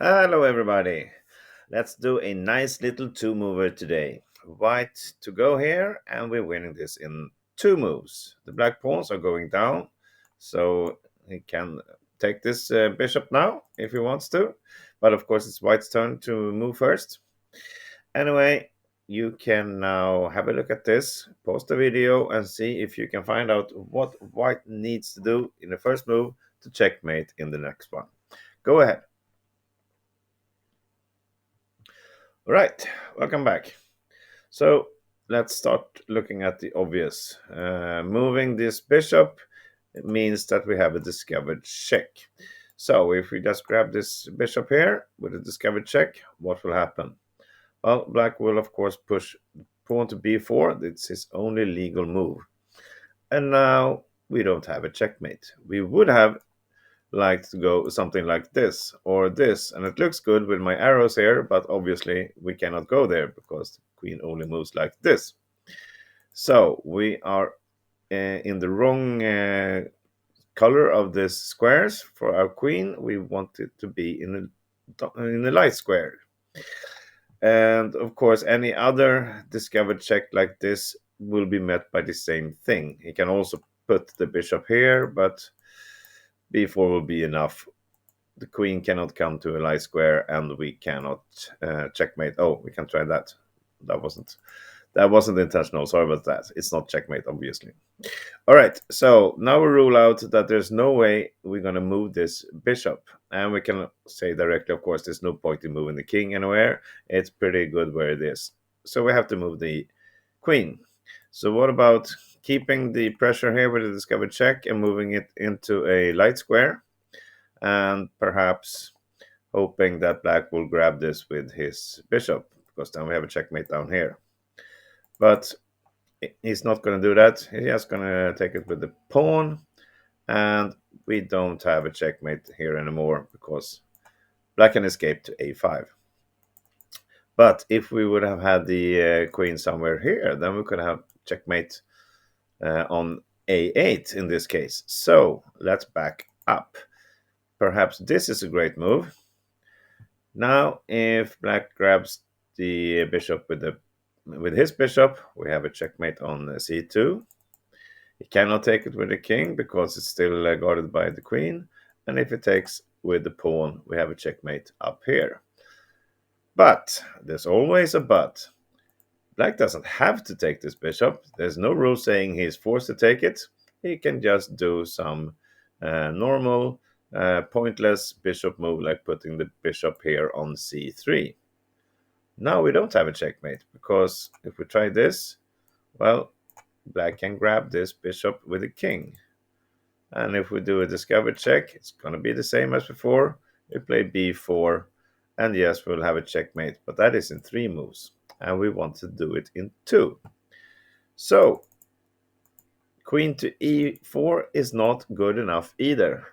Hello, everybody. Let's do a nice little two mover today. White to go here, and we're winning this in two moves. The black pawns are going down, so he can take this bishop now if he wants to. But of course, it's white's turn to move first. Anyway, you can now have a look at this, pause the video, and see if you can find out what white needs to do in the first move to checkmate in the next one. Go ahead. All right, welcome back. So let's start looking at the obvious. Moving this bishop means that we have a discovered check. So if we just grab this bishop here with a discovered check, what will happen? Well, black will of course push pawn to b4. It's his only legal move. And now we don't have a checkmate. We would have like to go something like this or this, and it looks good with my arrows here, but obviously we cannot go there because the queen only moves like this. So we are in the wrong color of this squares for our queen. We want it to be in a light square, and of course any other discovered check like this will be met by the same thing. He can also put the bishop here, but b4 will be enough. The queen cannot come to a light square, and we cannot checkmate. Oh, we can try that. That wasn't intentional. Sorry about that. It's not checkmate, obviously. All right, so now we rule out that there's no way we're going to move this bishop. And we can say directly, of course, there's no point in moving the king anywhere. It's pretty good where it is. So we have to move the queen. So what about keeping the pressure here with the discovered check and moving it into a light square? And perhaps hoping that black will grab this with his bishop, because then we have a checkmate down here. But he's not going to do that. He's just going to take it with the pawn, and we don't have a checkmate here anymore because black can escape to a5. But if we would have had the queen somewhere here, then we could have checkmate on a8 in this case. So let's back up. Perhaps this is a great move. Now, if black grabs the bishop with his bishop, we have a checkmate on c2. He cannot take it with the king because it's still guarded by the queen. And if he takes with the pawn, we have a checkmate up here. But there's always a but. Black doesn't have to take this bishop. There's no rule saying he's forced to take it. He can just do some normal, pointless bishop move, like putting the bishop here on c3. Now we don't have a checkmate, because if we try this, well, black can grab this bishop with the king. And if we do a discovered check, it's going to be the same as before. We play b4, and yes, we'll have a checkmate, but that is in 3 moves, and we want to do it in 2. So queen to e4 is not good enough either.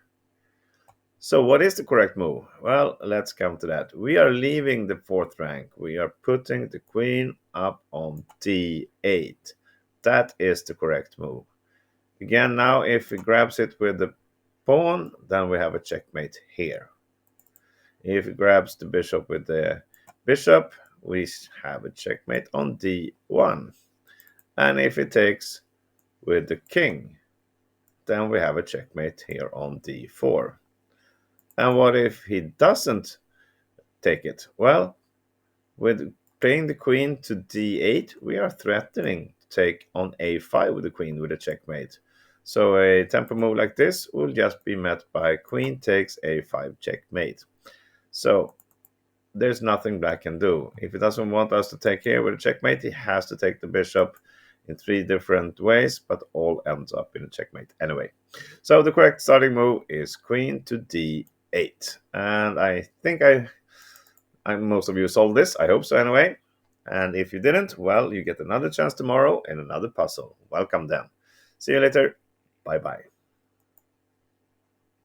So what is the correct move? Well, let's come to that. We are leaving the 4th rank. We are putting the queen up on d8. That is the correct move. Again, now if he grabs it with the pawn, then we have a checkmate here. If he grabs the bishop with the bishop, we have a checkmate on d1. And if he takes with the king, then we have a checkmate here on d4. And what if he doesn't take it? Well, with playing the queen to d8, we are threatening to take on a5 with the queen with a checkmate. So a tempo move like this will just be met by queen takes a5 checkmate. So there's nothing black can do. If he doesn't want us to take here with a checkmate, he has to take the bishop in 3 different ways, but all ends up in a checkmate anyway. So the correct starting move is queen to d8. And I think most of you solved this. I hope so anyway. And if you didn't, well, you get another chance tomorrow in another puzzle. Welcome then. See you later. Bye-bye.